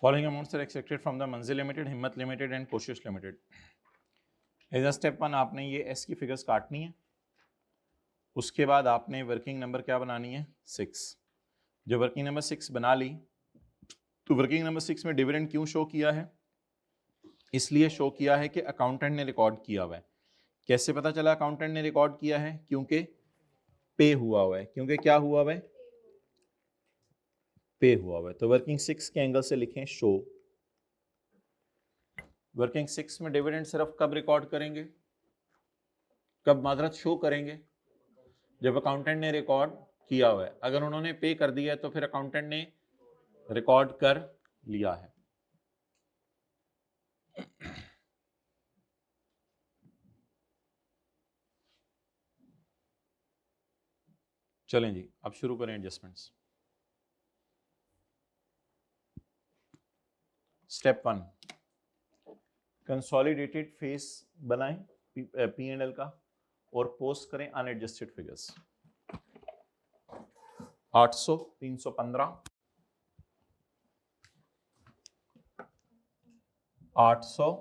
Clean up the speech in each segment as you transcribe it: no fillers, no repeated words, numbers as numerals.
Following amounts are extracted from the Manzil Limited, Himmat Limited and Koshish Limited. As a step 1 आपने ये S की figures काटनी है, उसके बाद आपने वर्किंग नंबर क्या बनानी है 6। जब वर्किंग नंबर 6 बना ली तो वर्किंग नंबर 6 में डिविडेंड क्यों शो किया है? इसलिए शो किया है कि अकाउंटेंट ने रिकॉर्ड किया हुआ है। कैसे पता चला अकाउंटेंट ने रिकॉर्ड किया है? क्योंकि पे हुआ हुआ है। क्योंकि क्या हुआ हुआ है? पे हुआ हुआ है। तो वर्किंग 6 के एंगल से लिखें शो। वर्किंग 6 में डिविडेंड सिर्फ कब रिकॉर्ड करेंगे, कब माजरत शो करेंगे? जब अकाउंटेंट ने रिकॉर्ड किया हुआ है। अगर उन्होंने पे कर दिया है तो फिर अकाउंटेंट ने रिकॉर्ड कर लिया है। चलें जी, अब शुरू करें एडजस्टमेंट्स। स्टेप 1, कंसोलिडेटेड फेस बनाएं P&L का और पोस्ट करें अनएडजस्टेड फिगर्स। 800, 315, 800,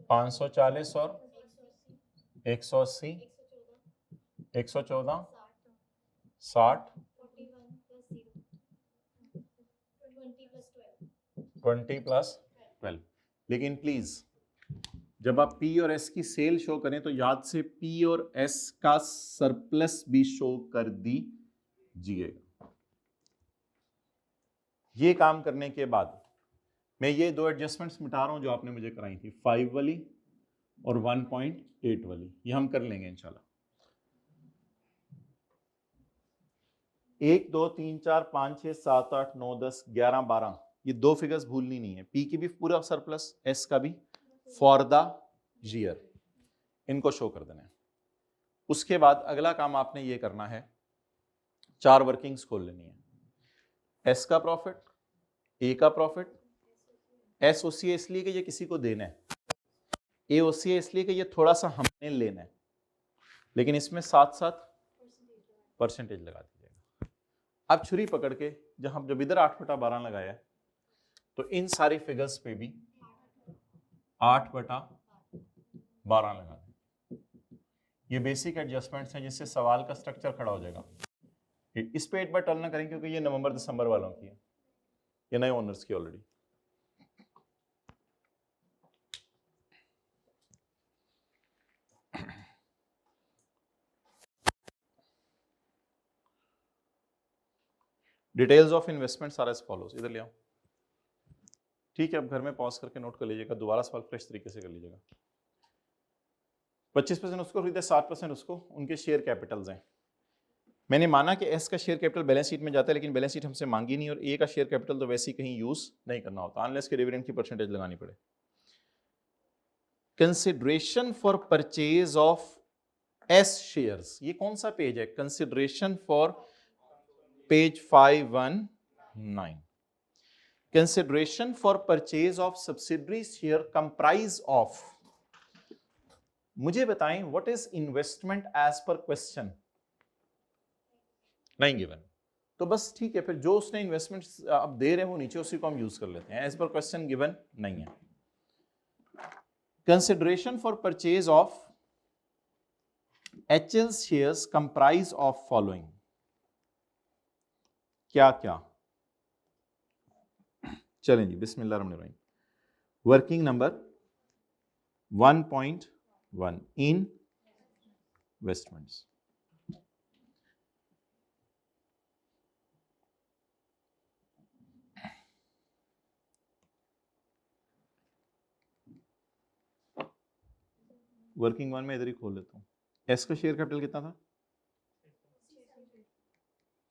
540 और 180, 114, 60, 20 प्लस 12। लेकिन प्लीज जब आप पी और एस की सेल शो करें तो याद से पी और एस का सरप्लस भी शो कर दीजिएगा। ये काम करने के बाद मैं ये दो एडजस्टमेंट्स मिटा रहा हूं जो आपने मुझे कराई थी, 5 वाली और 1.8 वाली। ये हम कर लेंगे इंशाल्लाह। 1 2 3 4 5 6 7 8 9 10 11 12, ये दो फिगर्स भूलनी नहीं है। पी की भी पूरा सरप्लस, एस का भी फॉर द ईयर, इनको शो कर देना है। उसके बाद अगला काम आपने ये करना है, 4 वर्किंग्स खोल लेनी है। एस का प्रॉफिट, ए का प्रॉफिट, एस ओसीए इसलिए कि ये किसी को देना है, ए ओसीए इसलिए कि ये थोड़ा सा हमने लेना है, लेकिन इसमें साथ साथ परसेंटेज लगा दीजिएगा। अब छुरी पकड़ के जब इधर 8/12 लगाया है तो इन सारी फिगर्स पे भी 8/12 लगा दें। ये बेसिक एडजस्टमेंट्स हैं जिससे सवाल का स्ट्रक्चर खड़ा हो जाएगा। इस पे एक बार टर्न ना करें क्योंकि ये नवंबर दिसंबर वालों की है, ये नए ओनर्स की already. Details of investments are as follows, इधर ले आओ। ठीक है, अब घर में पॉज करके नोट कर लीजिएगा, दोबारा सवाल फ्रेश तरीके से कर लीजिएगा। 25% उसको खरीदे, 7% उसको, उनके शेयर कैपिटल्स हैं। मैंने माना कि एस का शेयर कैपिटल बैलेंस शीट में जाता है, लेकिन बैलेंस शीट हमसे मांगी नहीं, और ए का शेयर कैपिटल तो वैसे ही कहीं यूज नहीं करना होता अनलेस के डिविडेंड की परसेंटेज लगानी पड़े। Consideration for purchase of S shares, ये कौन सा पेज है? Consideration for page 519। Consideration for purchase of subsidiary share comprise of, मुझे बताएं what is investment as per question? नहीं गिवन, तो बस ठीक है, फिर जो उसने इन्वेस्टमेंट अब दे रहे हो नीचे उसी को हम यूज कर लेते हैं। एज पर क्वेश्चन गिवन नहीं है। Consideration for purchase of HL shares comprise of following, क्या क्या? चलें जी, बिस्मिल्लाहिर्रहमानिर्रहीम। Working number 1.1 investments. वर्किंग 1 में इधर ही खोल लेता हूं। एस का शेयर कैपिटल कितना था?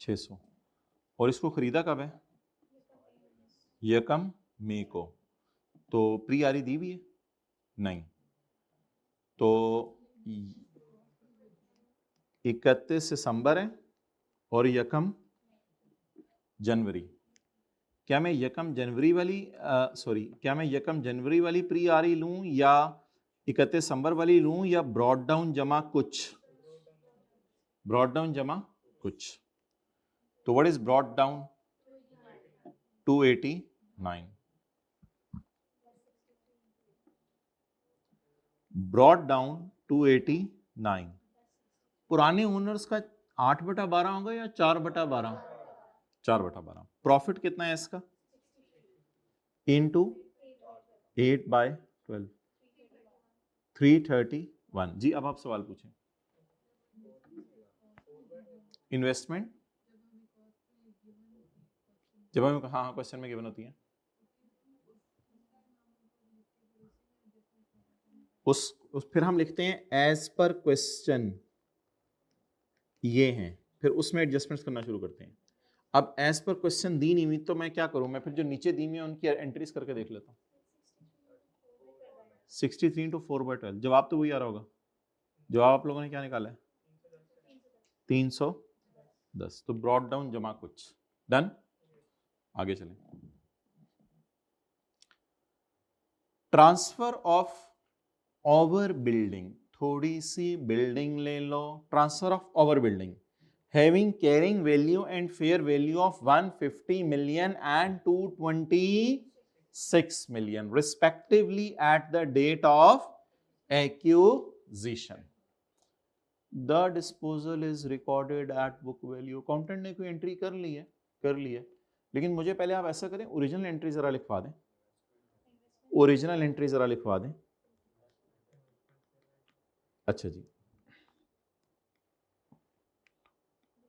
600, और इसको खरीदा कब है? यकम मई को। तो प्री आरी दी हुई है? नहीं, तो 31 दिसंबर है और यकम जनवरी। क्या मैं यकम जनवरी वाली क्या मैं यकम जनवरी वाली प्री आरी लूं या 31 दिसंबर वाली लूं या ब्रॉड डाउन जमा कुछ? ब्रॉड डाउन जमा कुछ। तो what is brought down? 289 brought down 289। पुराने ओनर्स का 8/12 होगा या 4/12? 4/12। प्रॉफिट कितना है इसका? इनटू 8/12 331। जी अब आप सवाल पूछें। इन्वेस्टमेंट जब हमें हाँ क्वेश्चन में गिवन होती है उस फिर हम लिखते हैं एज पर क्वेश्चन, ये हैं, फिर उसमें एडजस्टमेंट्स करना शुरू करते हैं। अब एज पर क्वेश्चन दी नहीं हुई तो मैं क्या करूं, मैं फिर जो नीचे दी हुई है उनकी एंट्रीज करके देख लेता हूं। 63 into 4/12 जवाब तो वही आ रहा होगा। जवाब आप लोगों ने क्या निकाला है? 310। तो ब्रॉड डाउन जमा कुछ डन। आगे चलें। ट्रांसफर ऑफ ओवर बिल्डिंग, थोड़ी सी बिल्डिंग ले लो। Transfer of over building having carrying value and fair value of 150 million and 226 million respectively at the date of acquisition. The disposal is recorded at book value. Accountant ने कोई entry कर ली है, लेकिन मुझे पहले आप ऐसा करें, ओरिजिनल एंट्री जरा लिखवा दें। ओरिजिनल एंट्री जरा लिखवा दें। अच्छा जी,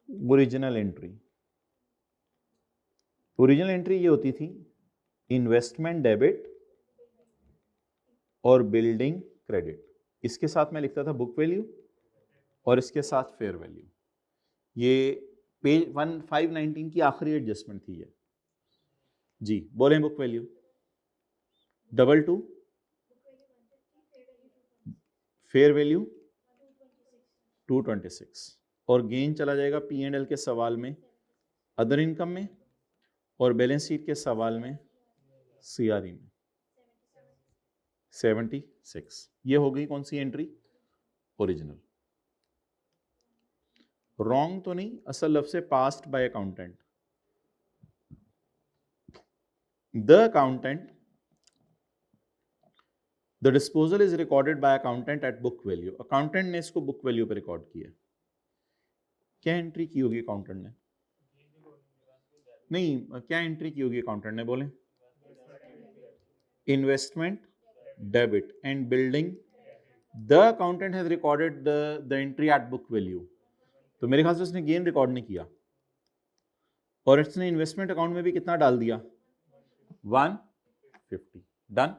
ओरिजिनल एंट्री ये होती थी इन्वेस्टमेंट डेबिट और बिल्डिंग क्रेडिट। इसके साथ मैं लिखता था बुक वैल्यू और इसके साथ फेयर वैल्यू। ये पेज 1519 की आखिरी एडजस्टमेंट थी ये। जी बोलें बुक वैल्यू 22, फेयर वैल्यू 226 और गेन चला जाएगा P&L के सवाल में, अदर इनकम में और बैलेंस शीट के सवाल में CRE में 76। ये हो गई कौन सी एंट्री? ओरिजिनल। रॉन्ग तो नहीं, असल लफ्ज़ से passed by accountant. The accountant, the disposal is recorded by accountant at book value. Accountant ने इसको बुक वैल्यू पे रिकॉर्ड किया। क्या एंट्री की होगी अकाउंटेंट ने? नहीं, क्या एंट्री की होगी अकाउंटेंट ने? बोले investment debit and building. The accountant has recorded the entry eight book value. तो मेरे ख्याल से उसने गेन रिकॉर्ड नहीं किया और इसने इन्वेस्टमेंट अकाउंट में भी कितना डाल दिया? 150। डन।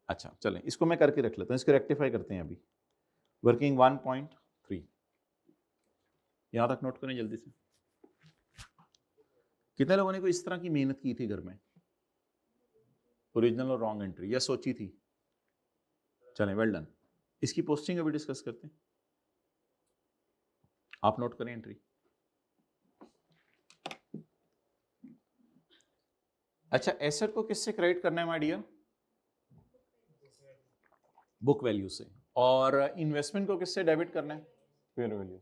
अच्छा चलें, इसको मैं करके रख लेता हूं, इसको रेक्टिफाई करते हैं अभी। वर्किंग 1.3 यहां तक नोट करें जल्दी से। कितने लोगों ने कोई इस तरह की मेहनत की थी घर में, ओरिजिनल और रॉन्ग एंट्री, या सोची थी? चलें, वेल डन। इसकी पोस्टिंग अभी डिस्कस करते हैं। आप नोट करें एंट्री। अच्छा, एसेट को किससे क्रेडिट करना है माय डियर? बुक वैल्यू से। और इन्वेस्टमेंट को किससे डेबिट करना है? Fair value.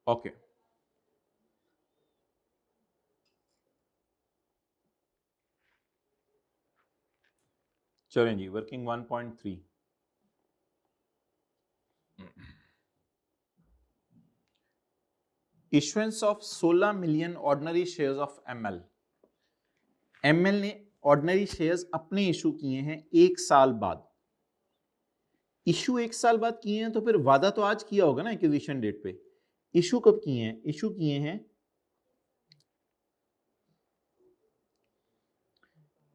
ओके चलें जी, working 1.3। Issuance of 16 million ordinary shares of ML. ML ने ऑर्डिनरी शेयर्स अपने इशू किए हैं 1 साल बाद। इशू 1 साल बाद किए हैं तो फिर वादा तो आज किया होगा ना एक्विजिशन डेट पे। इशू कब किए हैं? इशू किए हैं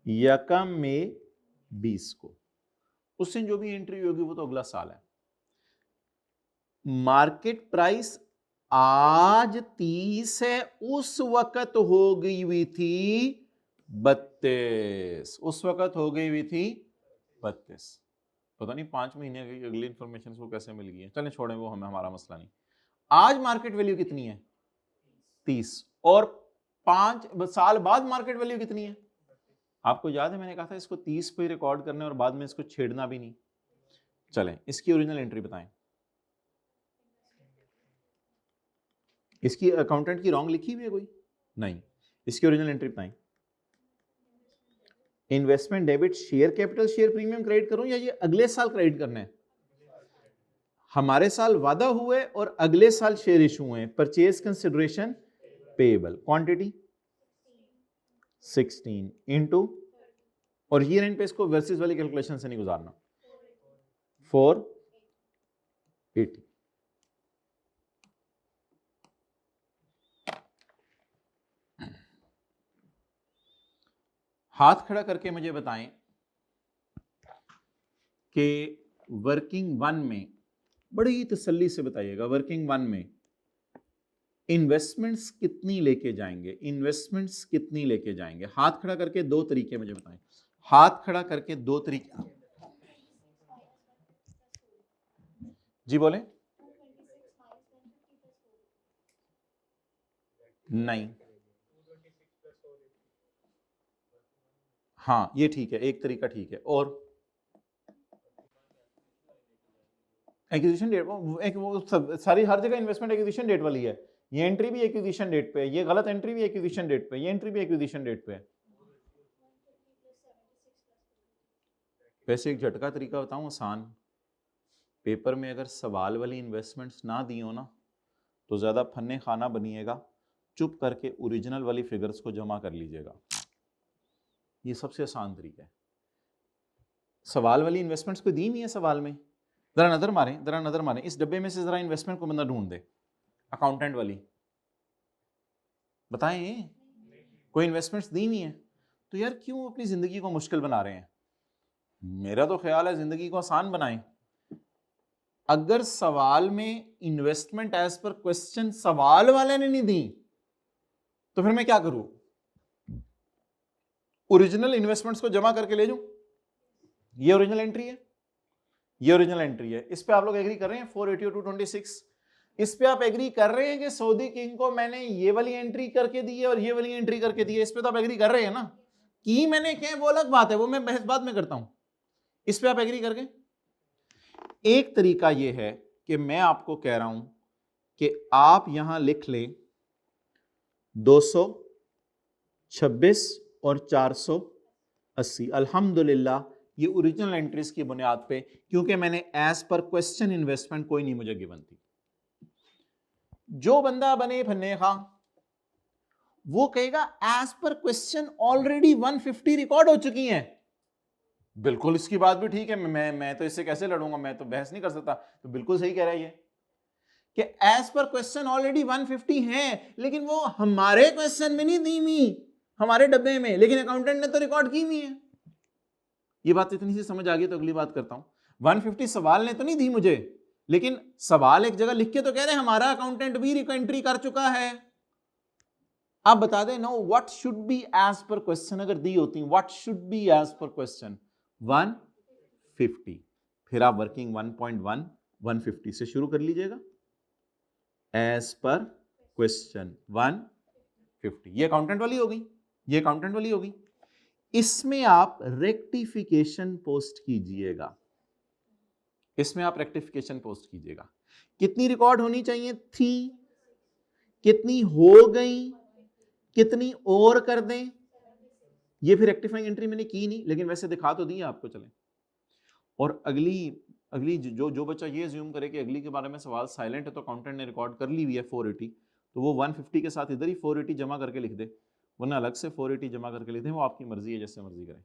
यकम में 20 को। उस दिन जो भी एंट्री होगी वो तो अगला साल है। मार्केट प्राइस आज 30 है, उस वक्त हो गई हुई थी 32। उस वक्त हो गई हुई थी 32। पता नहीं 5 महीने की अगली इंफॉर्मेशन को कैसे मिल गई है। चलें छोड़ें, वो हमें हमारा मसला नहीं। आज मार्केट वैल्यू कितनी है? 30 और 5 साल बाद मार्केट वैल्यू कितनी है? आपको याद है मैंने कहा था इसको 30 पे रिकॉर्ड करना है और बाद में इसको छेड़ना भी नहीं। चलें इसकी ओरिजिनल एंट्री बताएं। इसकी अकाउंटेंट की रॉन्ग लिखी हुई है कोई? नहीं। इसकी ओरिजिनल एंट्री बताएं। Investment debit share capital share premium credit करूं या ये अगले साल क्रेडिट करना है? हमारे साल वादा हुए और अगले साल शेयर इशू हुए। Purchase consideration payable quantity 16 into और ईयर एंड पे इसको वर्सेस वाली कैलकुलेशन से नहीं गुजारना 480। हाथ खड़ा करके मुझे बताएं कि वर्किंग वन में, बड़ी तसल्ली से बताइएगा, वर्किंग वन में इन्वेस्टमेंट्स कितनी लेके जाएंगे? इन्वेस्टमेंट्स कितनी लेके जाएंगे? हाथ खड़ा करके दो तरीके मुझे बताएं। हाथ खड़ा करके दो तरीके। जी बोले। नहीं, हाँ ये ठीक है, एक तरीका ठीक है। और एक्विजिशन डेट, वो सारी हर जगह इन्वेस्टमेंट एक्विजिशन डेट वाली है। ये एंट्री भी एक्विजिशन डेट पे है, ये गलत एंट्री भी एक्विजिशन डेट पे, ये एंट्री भी एक्विजिशन डेट पे है। वैसे एक झटका तरीका बताऊं आसान, पेपर में अगर सवाल वाली इन्वेस्टमेंट्स ना दी हो ना तो ज्यादा फन्ने खाना बनिएगा, चुप करके ओरिजिनल वाली फिगर्स को जमा कर लीजिएगा। ये सबसे आसान तरीका है। सवाल वाली इन्वेस्टमेंट्स को दी हुई है सवाल में, जरा नजर मारें, जरा नजर मारें इस डब्बे में से, जरा इन्वेस्टमेंट को बंदा ढूंढ दे अकाउंटेंट वाली, बताएं कोई इन्वेस्टमेंट्स दी हुई हैं? तो यार क्यों अपनी जिंदगी को मुश्किल बना रहे हैं? मेरा तो ख्याल है जिंदगी को आसान बनाएं। अगर सवाल में इन्वेस्टमेंट एज पर क्वेश्चन सवाल वाले ने नहीं दी तो फिर मैं क्या करूं? ओरिजिनल इन्वेस्टमेंट्स को जमा करके ले जाऊं? ये ओरिजिनल एंट्री है, ये ओरिजिनल एंट्री है। इस पे आप लोग एग्री कर रहे हैं 480 और 226? इस पे आप एग्री कर रहे हैं कि सऊदी किंग को मैंने ये वाली एंट्री करके दी है और ये वाली एंट्री करके दी है? इस पे तो आप एग्री कर रहे हैं ना? कि मैंने क्या वो अलग बात है, वो मैं बहस बाद में करता हूं। इस पे आप एग्री करके, एक तरीका ये है कि मैं आपको कह रहा हूं कि आप यहां लिख लें 226 और 480। अल्हम्दुलिल्लाह ये ओरिजिनल एंट्रीज की बुनियाद पे, क्योंकि मैंने एज पर क्वेश्चन इन्वेस्टमेंट कोई नहीं मुझे गिवन थी। जो बंदा बने फन्ने खां वो कहेगा as per question already 150 record हो चुकी हैं। बिल्कुल इसकी बात भी ठीक है, मैं तो इससे कैसे लड़ूंगा, मैं तो बहस नहीं कर सकता। तो बिल्कुल सही कह रहा है ये कि एज पर क्वेश्चन ऑलरेडी 150 हैं, लेकिन वो हमारे क्वेश्चन में नहीं दी हुई, हमारे डब्बे में, लेकिन अकाउंटेंट ने तो रिकॉर्ड की हुई है। ये बात इतनी सी समझ आ गई तो अगली बात करता हूं। 150 सवाल ने तो नहीं दी मुझे, लेकिन सवाल एक जगह लिख के तो कह रहे हैं हमारा अकाउंटेंट भी एंट्री कर चुका है। आप बता दें no what should be as per question, अगर दी होती what should be as per question 150, फिर आप वर्किंग 1.1 150 से शुरू कर लीजिएगा। एज पर क्वेश्चन 150, ये अकाउंटेंट वाली होगी, ये अकाउंटेंट वाली होगी। इसमें आप रेक्टिफिकेशन पोस्ट कीजिएगा, इसमें आप रेक्टिफिकेशन पोस्ट कीजिएगा। कितनी रिकॉर्ड होनी चाहिए थी, कितनी हो गई, कितनी और कर दें, ये फिर रेक्टिफाइंग एंट्री मैंने की नहीं, लेकिन वैसे दिखा तो दी आपको। चलें, और अगली जो बच्चा ये अज्यूम करे कि अगली के बारे में सवाल साइलेंट है तो अकाउंटेंट ने रिकॉर्ड कर ली हुई है 480, तो वो 150 के साथ इधर ही 480 जमा करके लिख दे, वरना अलग से 480 जमा करके लिख दे, वो आपकी मर्जी है, जैसे मर्जी करें।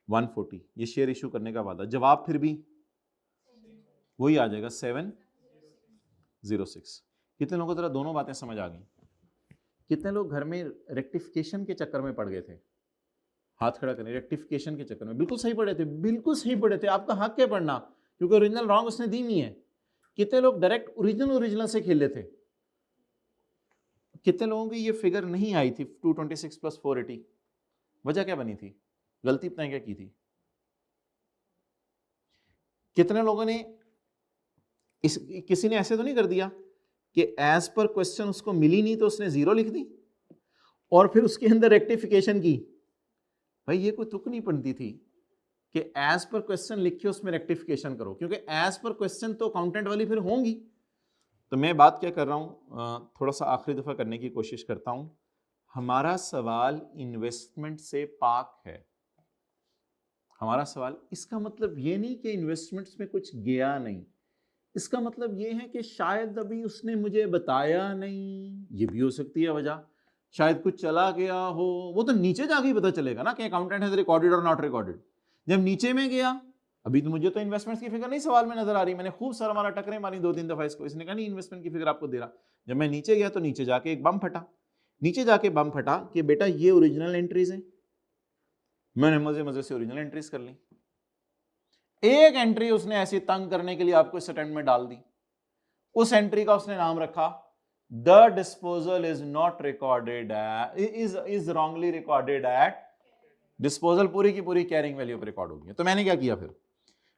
140 ये शेयर इशू करने का वादा, जवाब फिर भी वही आ जाएगा 706। कितने लोगों को तरह दोनों बातें समझ आ गई? कितने लोग घर में रेक्टिफिकेशन के चक्कर में पड़ गए थे? हाथ खड़ा करें। रेक्टिफिकेशन के चक्कर में बिल्कुल सही पढ़े थे, बिल्कुल सही पढ़े थे, आपका हक है पढ़ना, क्योंकि ओरिजिनल रॉन्ग उसने दी हुई है। कितने लोग डायरेक्ट ओरिजिनल से खेले थे? कितने लोगों की ये फिगर नहीं आई थी 226 प्लस 480? वजह क्या बनी थी? गलती अपने क्या की थी? कितने लोगों ने किसी ने ऐसे तो नहीं कर दिया कि एज पर क्वेश्चन उसको मिली नहीं तो उसने 0 लिख दी और फिर उसके अंदर रेक्टिफिकेशन की। भाई ये कोई तुक नहीं बनती थी कि एज पर क्वेश्चन लिख के उसमें रेक्टिफिकेशन करो, क्योंकि एज पर क्वेश्चन तो अकाउंटेंट वाली फिर होंगी। तो मैं बात क्या कर रहा हूं, थोड़ा सा आखिरी दफा करने की कोशिश करता हूं। हमारा सवाल इन्वेस्टमेंट से पाक है। हमारा सवाल, इसका मतलब ये नहीं कि इन्वेस्टमेंट्स में कुछ गया नहीं, इसका मतलब ये है कि शायद अभी उसने मुझे बताया नहीं, ये भी हो सकती है वजह। शायद कुछ चला गया हो, वो तो नीचे जाके ही पता चलेगा ना कि अकाउंटेंट हैज रिकॉर्डेड और नॉट रिकॉर्डेड। जब नीचे में गया, अभी तो मुझे तो इन्वेस्टमेंट्स की फिगर नहीं सवाल में नजर आ रही, मैंने खूब सारा मारा, टकरे मारी 2-3 दफा इसको, इसने कहा नहीं इन्वेस्टमेंट की फिगर आपको दे रहा। जब मैं नीचे गया तो नीचे जाके एक बम फटा, नीचे जाके बम फटा कि बेटा ये ओरिजिनल एंट्रीज हैं। मैंने मजे मजे से ओरिजिनल एंट्रीज कर ली। एक एंट्री उसने ऐसी तंग करने के लिए आपको इस अटेम्प्ट में डाल दी। उस एंट्री का उसने नाम रखा the disposal is not recorded, is wrongly recorded at disposal. पूरी की पूरी कैरिंग वैल्यू पर रिकॉर्ड होगी। तो मैंने क्या किया, फिर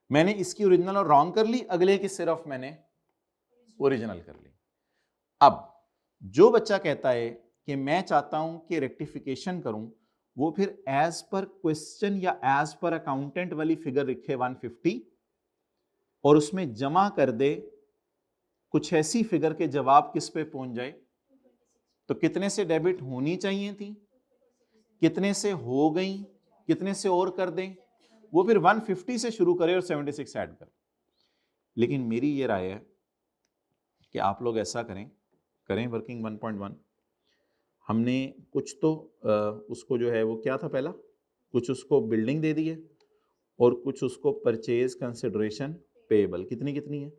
मैंने इसकी ओरिजिनल और रॉन्ग कर ली, अगले की सिर्फ मैंने ओरिजिनल कर ली। अब जो बच्चा कहता है कि मैं चाहता हूं कि रेक्टिफिकेशन करूं, वो फिर एज पर क्वेश्चन या एज पर अकाउंटेंट वाली फिगर लिखे 150 और उसमें जमा कर दे कुछ ऐसी फिगर के जवाब किस पे पहुंच जाए। तो कितने से डेबिट होनी चाहिए थी, कितने से हो गई, कितने से और कर दें, वो फिर 150 से शुरू करे और 76 ऐड कर। लेकिन मेरी ये राय है कि आप लोग ऐसा करें वर्किंग 1.1। हमने कुछ तो उसको जो है वो क्या था, पहला कुछ उसको बिल्डिंग दे दी है और कुछ उसको परचेज कंसिडरेशन पेएबल। कितनी कितनी है,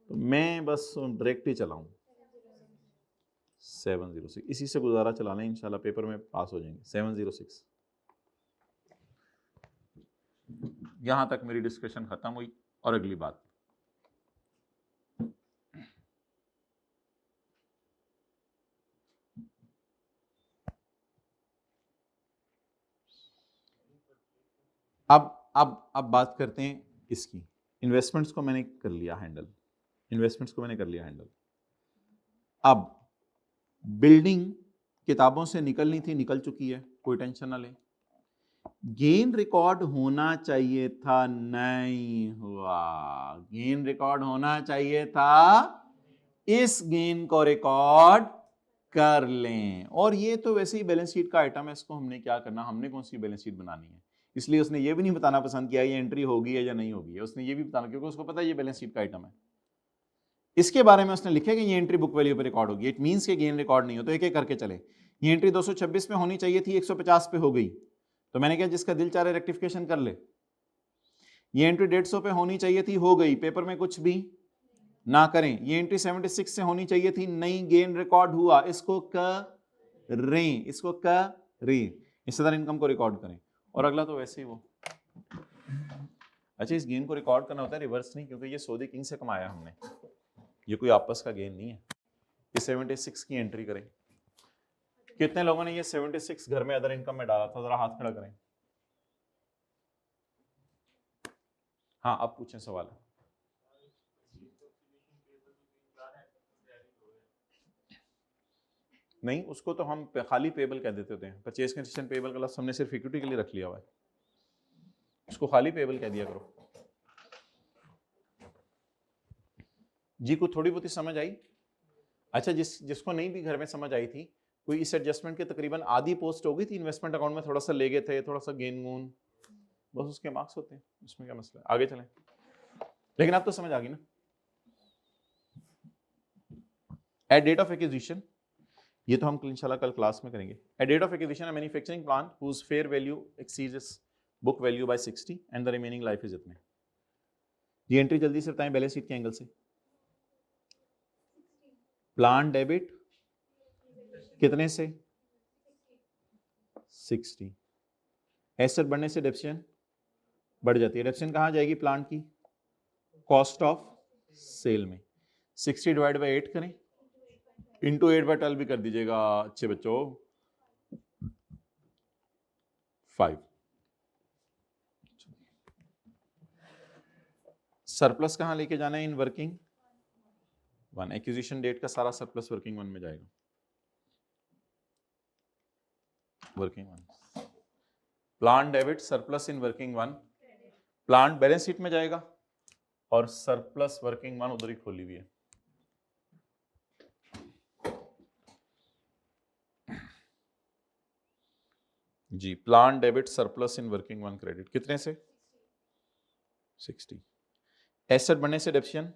तो मैं बस डायरेक्ट ही चलाऊं 706, इसी से गुजारा चला लें, इंशाल्लाह पेपर में पास हो जाएंगे। 706, यहां तक मेरी डिस्कशन खत्म हुई। और अगली बात, अब बात करते हैं इसकी। इन्वेस्टमेंट्स को मैंने कर लिया हैंडल, अब बिल्डिंग किताबों से निकलनी थी, निकल चुकी है, कोई टेंशन ना ले। गेन रिकॉर्ड होना चाहिए था, नहीं हुआ। गेन रिकॉर्ड होना चाहिए था, इस गेन को रिकॉर्ड कर लें। और ये तो वैसे ही बैलेंस शीट का आइटम है, इसको हमने क्या करना, हमने कौन सी बैलेंस शीट बनानी है। इसलिए उसने ये भी नहीं बताना पसंद किया ये एंट्री होगी है या नहीं होगी, उसने ये भी बताना, क्योंकि उसको पता है ये बैलेंस शीट का आइटम है। इसके बारे में उसने लिखा कि ये एंट्री बुक वैल्यू पे रिकॉर्ड होगी, इट मींस कि गेन रिकॉर्ड नहीं हो। तो एक एक करके चले। ये एंट्री 226 पे होनी चाहिए थी, 150 पे हो गई, तो मैंने कहा जिसका दिल चाह रहा है रेक्टिफिकेशन कर ले। ये एंट्री 150 पे होनी चाहिए थी, हो गई, पेपर में कुछ भी ना करें। ये एंट्री 76 से होनी चाहिए थी, नहीं, गेन रिकॉर्ड हुआ, इसको करें, इसको करें, हिस्सेदार इनकम को रिकॉर्ड करें। और अगला तो वैसे ही वो, अच्छा इस गेन को रिकॉर्ड करना होता है, रिवर्स नहीं, क्योंकि ये सऊदी किंग से कमाया हमने, ये कोई आपस का गेन नहीं है। ये 76 की एंट्री करें। कितने लोगों ने ये 76 घर में अदर इनकम में डाला था, जरा हाथ खड़ा करें। हाँ अब पूछें सवाल। नहीं, उसको तो हम खाली पेबल कह देते थे, परचेज कंसीडरेशन पेबल का लफ्ज़ हमने सिर्फ इक्विटी के लिए रख लिया हुआ है, उसको खाली पेबल कह दिया करो। जी को थोड़ी बहुत समझ आई। अच्छा जिसको नहीं भी घर में समझ आई थी, कोई इस एडजस्टमेंट के तकरीबन आधी पोस्ट हो गई थी, इन्वेस्टमेंट अकाउंट में थोड़ा सा ले गए थे, थोड़ा सा गेन गून, बस उसके मार्क्स होते हैं, उसमें क्या मसला है, आगे चलें। लेकिन आप तो समझ आ गई ना। एट डेट ऑफ एक्विजिशन, ये तो हम इंशाल्लाह कल क्लास में करेंगे। At date of acquisition a manufacturing plant whose fair value exceeds book value by 60 and the remaining life is इतने। ये एंट्री जल्दी से बताएं बैलेंस शीट के एंगल से। प्लांट डेबिट कितने से, 60। एसेट बढ़ने से डेप्रिसिएशन बढ़ जाती है, डेप्रिसिएशन कहाँ जाएगी, प्लांट की कॉस्ट ऑफ सेल में। 60 डिवाइड बाई 8 करें, इंटू 8/12 भी कर दीजिएगा अच्छे बच्चों, 5। सरप्लस कहां लेके जाना है, इन वर्किंग 1 एक्विजिशन डेट का सारा सरप्लस वर्किंग 1 में जाएगा, working 1। Plant debit surplus in working 1, plant balance sheet में जाएगा और सरप्लस वर्किंग 1 उधर ही खोली हुई है। जी, plant debit surplus in working 1 credit कितने से? 60। एसेट बढ़ने से डेप्रिसिएशन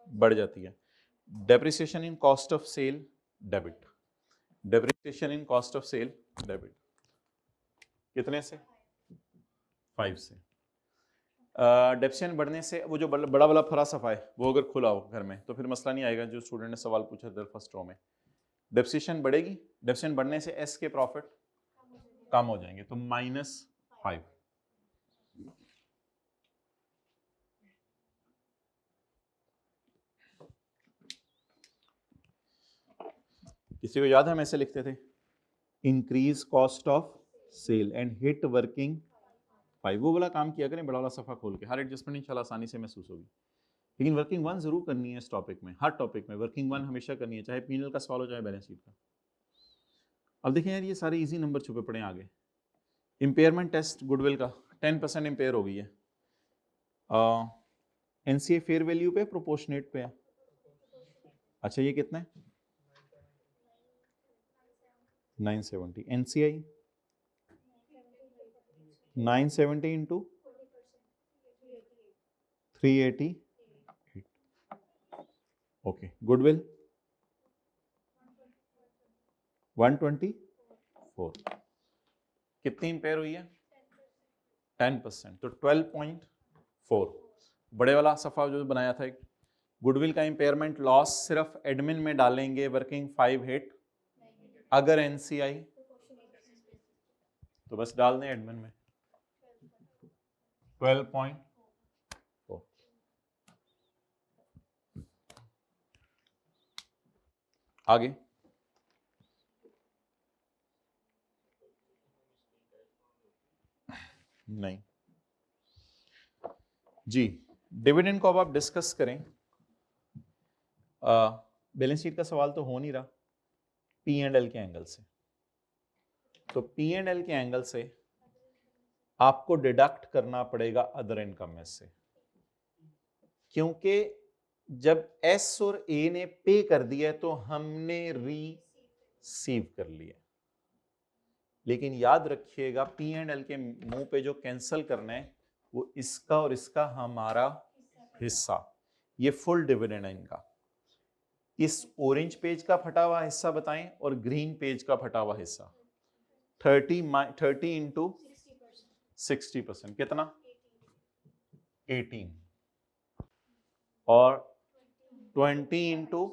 बढ़ जाती है। Depreciation in cost of sale debit, depreciation in cost of sale debit कितने से? 5 से। डेप्रिसिएशन बढ़ने से वो जो बड़ा वाला फरा सफा है वो अगर खुला हो घर में तो फिर मसला नहीं आएगा। जो स्टूडेंट ने सवाल पूछा था फर्स्ट रो में, डेप्रिसिएशन बढ़ेगी, डेप्रिसिएशन बढ़ने से एस के प्रॉफिट कम हो जाएंगे तो -5। किसी को याद है हम ऐसे लिखते थे, increase cost of sale and hit working 5। वो वाला काम किया करें बड़ा वाला सफा खोल के, हर एडजस्टमेंट इंशाल्लाह आसानी से महसूस होगी। लेकिन वर्किंग 1 जरूर करनी है इस टॉपिक में, हर टॉपिक में वर्किंग 1 हमेशा करनी है, चाहे पीनल का सवाल हो चाहे बैलेंस शीट का। अब देखें यार, ये सारे इजी नंबर छुपे पड़े हैं आगे। इंपेयरमेंट टेस्ट गुडविल का 10% इंपेयर हो गई है। एनसीए फेयर वैल्यू पे प्रोपोर्शनेट पे है। अच्छा ये कितना है? 970। NCI 970 into 388। Okay, goodwill 124। कितनी इंपेयर हुई है? 10%, तो 12.4। बड़े वाला सफा जो बनाया था एक, गुडविल का इंपेयरमेंट लॉस सिर्फ एडमिन में डालेंगे, वर्किंग 5 हिट। अगर एनसीआई तो बस डाल दें एडमिन में 12.4। आगे नहीं जी, डिविडेंड को अब आप डिस्कस करें। बैलेंस शीट का सवाल तो हो नहीं रहा, पी एंड एल के एंगल से। तो पी एंड एल के एंगल से आपको डिडक्ट करना पड़ेगा अदर इनकम में से, क्योंकि जब एस और ए ने पे कर दिया तो हमने रिसीव कर लिया। लेकिन याद रखिएगा पी एंड एल के मुंह पे जो कैंसिल करना है वो इसका और इसका हमारा हिस्सा, ये फुल डिविडेंड है इनका। इस ऑरेंज पेज का फटा हुआ हिस्सा बताएं और ग्रीन पेज का फटा हुआ हिस्सा। 30 इंटू 60% कितना? 18। और 20 इंटू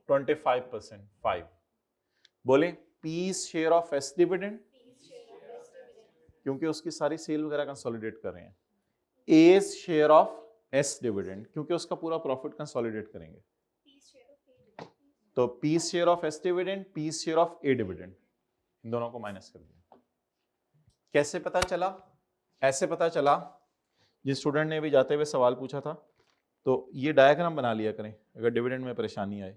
25% 5। बोले P's share of S dividend, क्योंकि उसकी सारी सेल वगैरह कंसोलिडेट कर रहे हैं। S share of S dividend, क्योंकि उसका पूरा प्रॉफिट कंसोलिडेट करेंगे। तो P's share of S dividend, P's share of A dividend, इन दोनों को माइनस कर दिया। कैसे पता चला? ऐसे पता चला, जिस स्टूडेंट ने भी जाते हुए सवाल पूछा था, तो ये डायग्राम बना लिया करें अगर डिविडेंड में परेशानी आए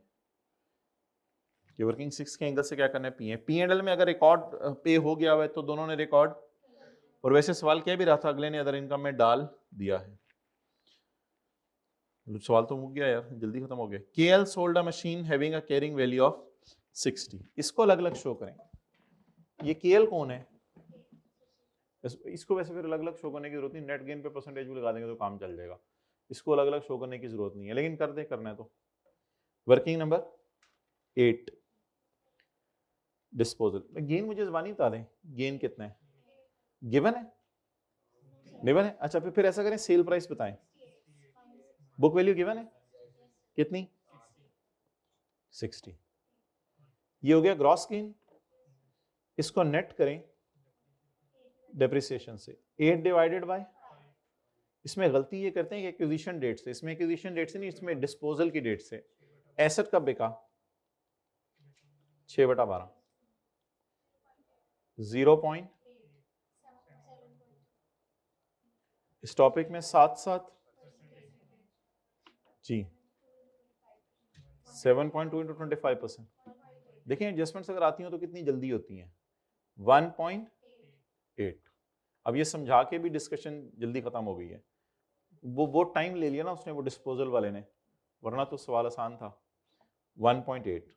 कि वर्किंग 6 के एंगल से क्या करना है। पी एंड एल में अगर रिकॉर्ड पे हो गया हुआ है तो दोनों ने रिकॉर्ड, और वैसे सवाल क्या भी रहा था अगले ने अदर इनकम में डाल दिया है। सवाल तो मुक गया यार, जल्दी खत्म हो गया। KL sold a machine having a carrying value of 60। इसको अलग अलग शो करें। ये केएल कौन है? इसको वैसे फिर अलग अलग शो करने की जरूरत नहीं, नेट गेन पे परसेंटेज भी लगा देंगे तो काम चल जाएगा। इसको अलग अलग शो करने की जरूरत नहीं है, लेकिन कर दे, करना है तो। Working number 8 disposal. गेन मुझे जबानी बता दें, गेन कितना है? गिवन है? गिवन है। अच्छा फिर ऐसा करें, सेल प्राइस बताएं। बुक वैल्यू गिवन है कितनी? 60। ये हो गया ग्रॉस गेन। इसको नेट करें डेप्रिसिएशन से, 8 डिवाइडेड बाय, इसमें गलती ये करते हैं कि एक्विजिशन डेट से, इसमें एक्विजिशन डेट से नहीं, इसमें डिस्पोजल की डेट से। एसेट कब बिका? 6/12। 0. इस टॉपिक में साथ साथ जी 7.2 into 25%। देखिए एडजस्टमेंट्स अगर आती हो तो कितनी जल्दी होती हैं, 1.8। अब ये समझा के भी डिस्कशन जल्दी खत्म हो गई है, वो टाइम ले लिया ना उसने, वो डिस्पोजल वाले ने, वरना तो सवाल आसान था। 1.8।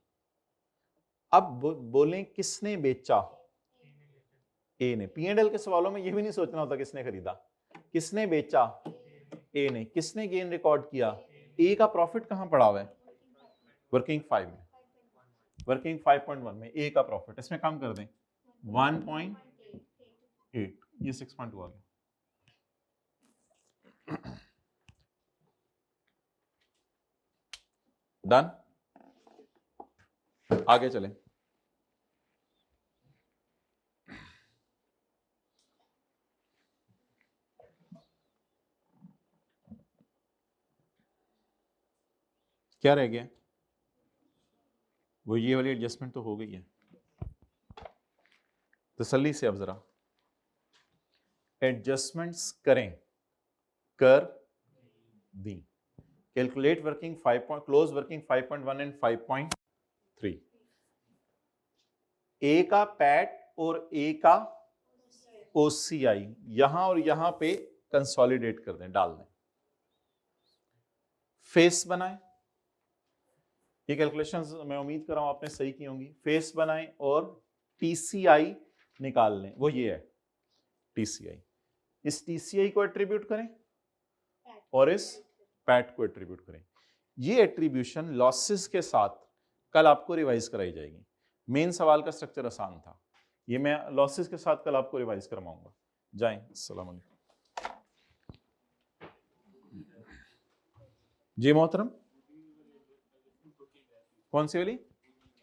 अब बोलें किसने बेचा, ए ने। P&L के सवालों में ये भी नहीं सोचना होता किसने खरीदा, किसने बेचा, ए ने। किसने गेन रिकॉर्ड किया, ए का प्रॉफिट कहां पड़ा हुआ है, वर्किंग 5 में, वर्किंग 5.1 में ए का प्रॉफिट। इसमें कम कर दें 1.8, ये 6.2 आ गया। डन, आगे चलें। क्या रह गया, वो ये वाली एडजस्टमेंट तो हो गई है। तसल्ली से अब जरा एडजस्टमेंट्स करें, कर दी। Calculate working 5, close working 5.1 and 5.3। A का पैट और ए का ओसीआई यहां और यहां पे कंसोलिडेट कर दें, डाल दें। फेस बनाएं, ये कैलकुलेशंस मैं उम्मीद कर रहा हूं आपने सही की होंगी। फेस बनाएं और टीसीआई निकाल लें, वो ये है टीसीआई। इस टीसीआई को एट्रीब्यूट करें और इस पैट को एट्रीब्यूट करें। ये एट्रीब्यूशन लॉसेस के साथ कल आपको रिवाइज कराई जाएगी। मेन सवाल का स्ट्रक्चर आसान था, ये मैं लॉसेस के साथ कल आपको रिवाइज करवाऊंगा। जाएं, अस्सलाम वालेकुम। जी मोहतरम, कौन सी वाली?